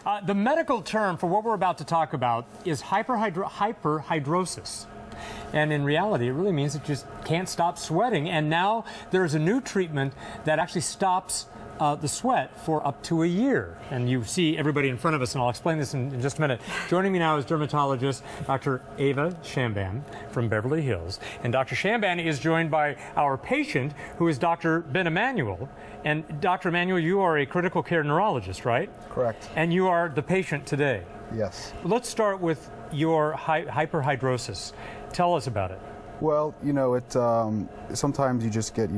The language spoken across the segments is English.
The medical term for what we're about to talk about is hyperhidrosis. And in reality, it really means it just can't stop sweating. And now there's a new treatment that actually stops the sweat for up to a year. And you see everybody in front of us, and I'll explain this in just a minute. Joining me now is dermatologist Dr. Ava Shamban from Beverly Hills. And Dr. Shamban is joined by our patient, who is Dr. Ben Emanuel. And Dr. Emanuel, you are a critical care neurologist, right? Correct. And you are the patient today. Yes. Let's start with your hyperhidrosis. Tell us about it. Well, you know, sometimes you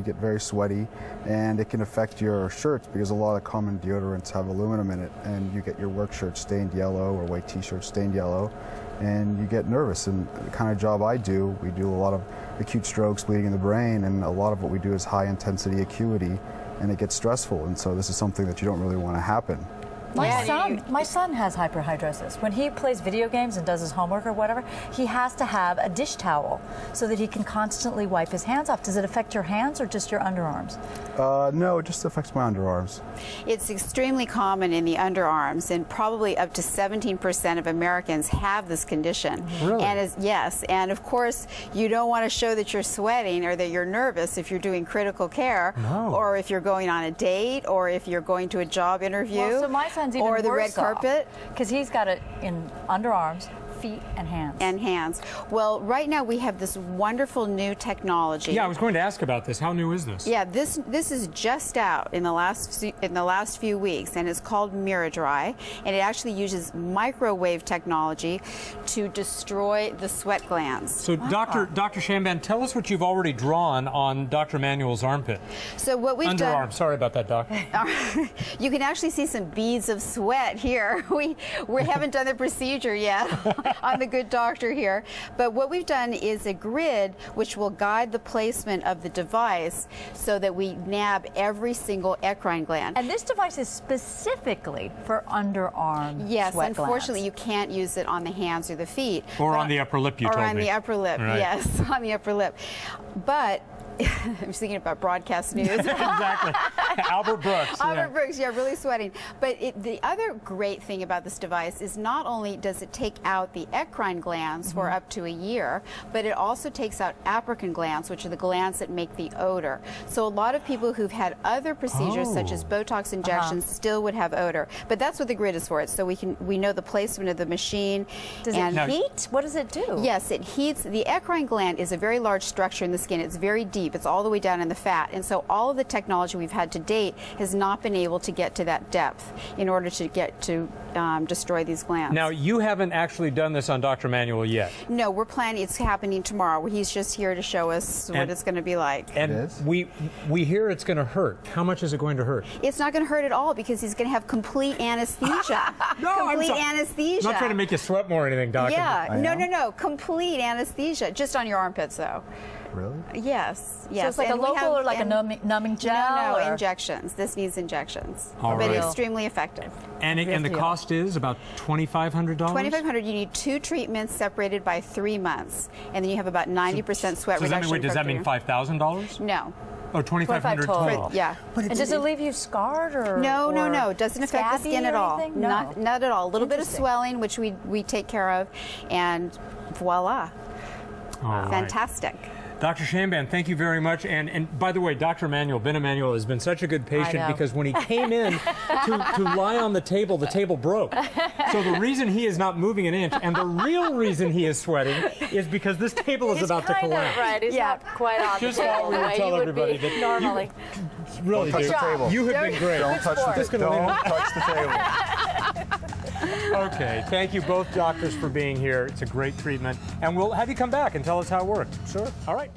get very sweaty, and it can affect your shirts because a lot of common deodorants have aluminum in it, and you get your work shirt stained yellow or white t-shirt stained yellow, and you get nervous. And the kind of job I do, we do a lot of acute strokes, bleeding in the brain, and a lot of what we do is high intensity acuity, and it gets stressful. And so this is something that you don't really want to happen. My son has hyperhidrosis. When he plays video games and does his homework or whatever, he has to have a dish towel so that he can constantly wipe his hands off. Does it affect your hands or just your underarms? No, it just affects my underarms. It's extremely common in the underarms, and probably up to 17% of Americans have this condition. Really? And yes, and of course, you don't want to show that you're sweating or that you're nervous if you're doing critical care, or if you're going on a date, or if you're going to a job interview. Well, so my son's even or the worse red carpet, because he's got it in underarms, feet, and hands. Well, right now we have this wonderful new technology. Yeah, I was going to ask about this. How new is this? Yeah, this is just out in the last few weeks, and it's called miraDry, and it actually uses microwave technology to destroy the sweat glands. So, Dr. Shamban, tell us what you've already drawn on Dr. Emanuel's armpit. So what we've Underarm. done. Sorry about that, Doc. You can actually see some beads of sweat here. We haven't done the procedure yet on the good doctor here, but what we've done is a grid which will guide the placement of the device so that we nab every single eccrine gland. And this device is specifically for underarm Yes, sweat unfortunately glands. you can't use it on the hands or the feet. Or on the upper lip, you told me. Or on the upper lip, right. Yes, on the upper lip. But I was thinking about broadcast news. Exactly. Albert Brooks. Albert Brooks, yeah, really sweating. But the other great thing about this device is not only does it take out the eccrine glands for up to a year, but it also takes out apocrine glands, which are the glands that make the odor. So a lot of people who've had other procedures, such as Botox injections, still would have odor. But that's what the grid is for. It so we know the placement of the machine. Does it heat? What does it do? Yes, it heats. The eccrine gland is a very large structure in the skin. It's very deep. It's all the way down in the fat, and so all of the technology we've had to date has not been able to get to that depth in order to get to destroy these glands. Now, you haven't actually done this on Dr. Emanuel yet. No, we're planning. It's happening tomorrow. He's just here to show us what it's going to be like. And we hear it's going to hurt. How much is it going to hurt? It's not going to hurt at all because he's going to have complete anesthesia. Complete anesthesia. I'm not trying to make you sweat more or anything, Doctor. Yeah, no. Complete anesthesia. Just on your armpits, though. Really? Yes. So it's like a local or like a numbing gel? No, or? injections. This needs injections. All but right. extremely effective. And the cost is about $2,500? $2,500. You need 2 treatments separated by 3 months, and then you have about 90% sweat reduction. Does that mean $5,000? No. Oh, $2,500 total. Yeah. And does it leave you scarred or? No. It doesn't affect the skin at all. No. Not at all. A little bit of swelling, which we take care of, and voila. All Fantastic. Right. Dr. Shamban, thank you very much. And by the way, Dr. Emanuel, Ben Emanuel has been such a good patient because when he came in to lie on the table broke. So the reason he is not moving an inch, and the real reason he is sweating, is because this table is about to collapse. Right, he's not quite on Just the table thought we would tell everybody that normally. Really, don't touch the table. You have been great. Don't touch the table. Okay, thank you both doctors for being here. It's a great treatment. And we'll have you come back and tell us how it worked. Sure. All right.